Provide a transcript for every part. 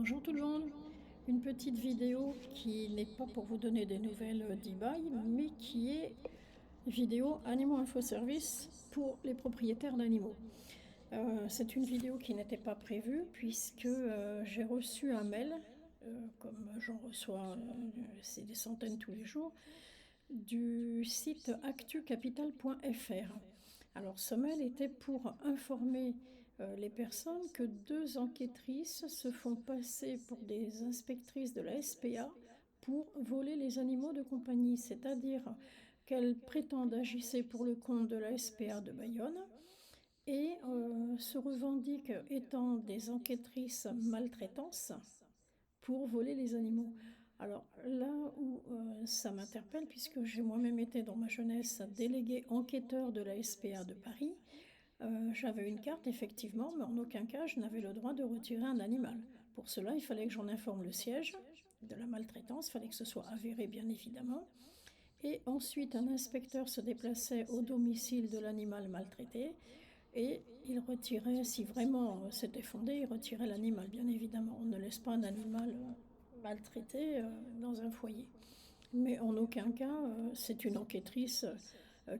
Bonjour tout le monde. Une petite vidéo qui n'est pas pour vous donner des nouvelles d'eBay, mais qui est vidéo Animaux Info Service pour les propriétaires d'animaux. C'est une vidéo qui n'était pas prévue puisque j'ai reçu un mail, comme j'en reçois, c'est des centaines tous les jours, du site actucapital.fr. Alors ce mail était pour informer les personnes que deux enquêtrices se font passer pour des inspectrices de la SPA pour voler les animaux de compagnie, c'est-à-dire qu'elles prétendent agir pour le compte de la SPA de Bayonne et se revendiquent étant des enquêtrices maltraitances pour voler les animaux. Alors là où ça m'interpelle, puisque j'ai moi-même été dans ma jeunesse déléguée enquêteur de la SPA de Paris, j'avais une carte effectivement, mais en aucun cas je n'avais le droit de retirer un animal. Pour cela, il fallait que j'en informe le siège de la maltraitance, il fallait que ce soit avéré bien évidemment. Et ensuite, un inspecteur se déplaçait au domicile de l'animal maltraité et il retirait, si vraiment c'était fondé, il retirait l'animal, bien évidemment. On ne laisse pas un animal maltraité dans un foyer. Mais en aucun cas, c'est une enquêtrice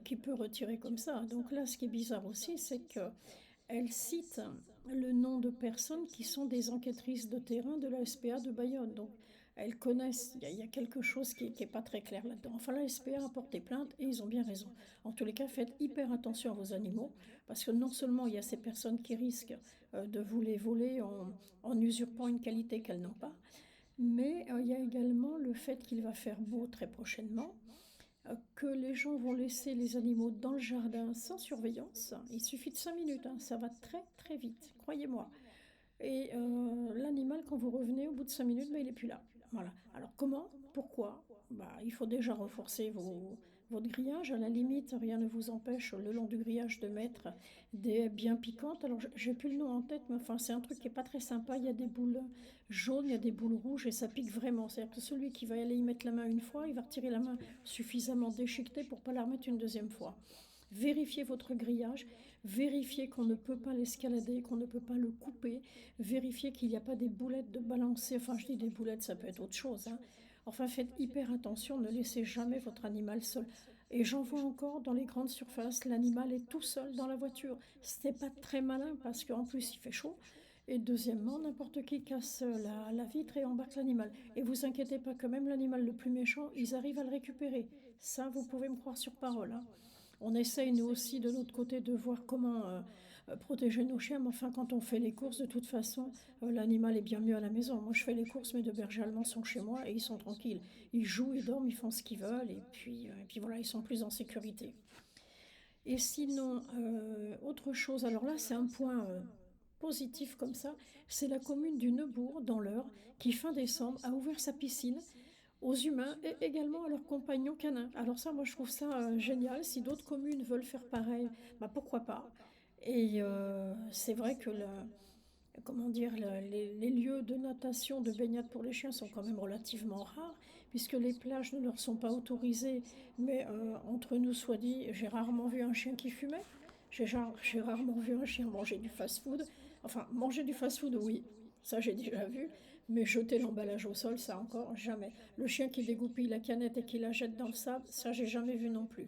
qui peut retirer comme ça. Donc là, ce qui est bizarre aussi, c'est qu'elle cite le nom de personnes qui sont des enquêtrices de terrain de la SPA de Bayonne. Donc elles connaissent, il y a quelque chose qui n'est pas très clair là-dedans. Enfin, la SPA a porté plainte et ils ont bien raison. En tous les cas, faites hyper attention à vos animaux, parce que non seulement il y a ces personnes qui risquent de vous les voler en usurpant une qualité qu'elles n'ont pas, mais il y a également le fait qu'il va faire beau très prochainement, que les gens vont laisser les animaux dans le jardin sans surveillance. Il suffit de 5 minutes, hein, ça va très très vite, croyez-moi. Et l'animal, quand vous revenez, au bout de 5 minutes, bah, il n'est plus là. Voilà. Alors comment? Pourquoi? Bah, il faut déjà renforcer votre grillage. À la limite, rien ne vous empêche, le long du grillage, de mettre des haies bien piquantes. Alors, j'ai plus le nom en tête, mais enfin, c'est un truc qui est pas très sympa. Il y a des boules jaunes, il y a des boules rouges, et ça pique vraiment. C'est-à-dire que celui qui va aller y mettre la main une fois, il va retirer la main suffisamment déchiquetée pour pas la remettre une deuxième fois. Vérifiez votre grillage, vérifiez qu'on ne peut pas l'escalader, qu'on ne peut pas le couper, vérifiez qu'il n'y a pas des boulettes de balancer, enfin je dis des boulettes, ça peut être autre chose, hein. Enfin faites hyper attention, ne laissez jamais votre animal seul. Et j'en vois encore dans les grandes surfaces, l'animal est tout seul dans la voiture. Ce n'est pas très malin parce qu'en plus il fait chaud. Et deuxièmement, n'importe qui casse la vitre et embarque l'animal. Et vous inquiétez pas que même l'animal le plus méchant, ils arrivent à le récupérer. Ça, vous pouvez me croire sur parole, hein. On essaye, nous aussi, de notre côté, de voir comment protéger nos chiens. Mais enfin, quand on fait les courses, de toute façon, l'animal est bien mieux à la maison. Moi, je fais les courses, mes deux bergers allemands sont chez moi et ils sont tranquilles. Ils jouent, ils dorment, ils font ce qu'ils veulent. Et puis voilà, ils sont plus en sécurité. Et sinon, autre chose, alors là, c'est un point positif comme ça, c'est la commune du Neubourg, dans l'Eure, qui fin décembre a ouvert sa piscine aux humains et également à leurs compagnons canins. Alors ça, moi, je trouve ça génial. Si d'autres communes veulent faire pareil, bah, pourquoi pas. Et c'est vrai que comment dire, les lieux de natation, de baignade pour les chiens sont quand même relativement rares, puisque les plages ne leur sont pas autorisées. Mais entre nous soit dit, j'ai rarement vu un chien qui fumait. J'ai rarement vu un chien manger du fast-food. Enfin, manger du fast-food, oui, ça j'ai déjà vu. Mais jeter l'emballage au sol, ça encore, jamais. Le chien qui dégoupille la canette et qui la jette dans le sable, ça j'ai jamais vu non plus.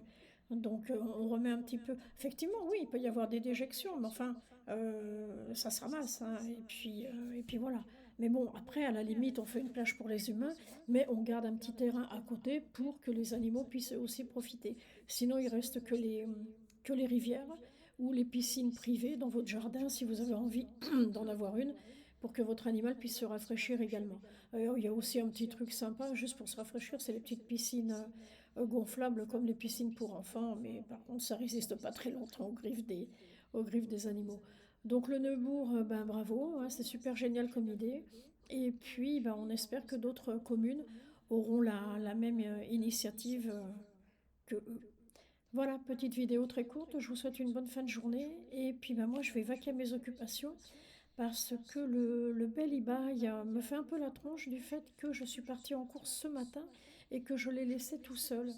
Donc on remet un petit peu. Effectivement, oui, il peut y avoir des déjections, mais enfin, ça se ramasse, hein, et puis voilà. Mais bon, après, à la limite, on fait une plage pour les humains, mais on garde un petit terrain à côté pour que les animaux puissent eux aussi profiter. Sinon, il reste que les rivières ou les piscines privées dans votre jardin, si vous avez envie d'en avoir une, pour que votre animal puisse se rafraîchir également. Il y a aussi un petit truc sympa, juste pour se rafraîchir, c'est les petites piscines gonflables comme les piscines pour enfants, mais par contre, ça résiste pas très longtemps aux griffes des animaux. Donc le Neubourg, ben, bravo, hein, c'est super génial comme idée. Et puis, ben, on espère que d'autres communes auront la même initiative que eux. Voilà, petite vidéo très courte, je vous souhaite une bonne fin de journée. Et puis ben, moi, je vais vaquer à mes occupations parce que le bel eBay me fait un peu la tronche du fait que je suis partie en course ce matin et que je l'ai laissé tout seul.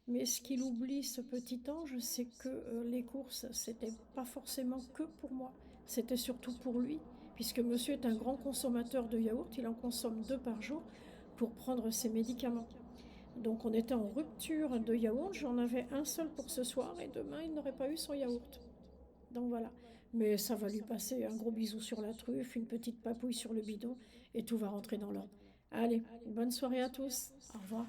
Mais ce qu'il oublie, ce petit ange, c'est que les courses, c'était pas forcément que pour moi, c'était surtout pour lui, puisque monsieur est un grand consommateur de yaourt, il en consomme 2 par jour pour prendre ses médicaments. Donc on était en rupture de yaourt, j'en avais un seul pour ce soir et demain il n'aurait pas eu son yaourt. Donc voilà. Mais ça va lui passer un gros bisou sur la truffe, une petite papouille sur le bidon et tout va rentrer dans l'ordre. Allez, bonne soirée à tous. Au revoir.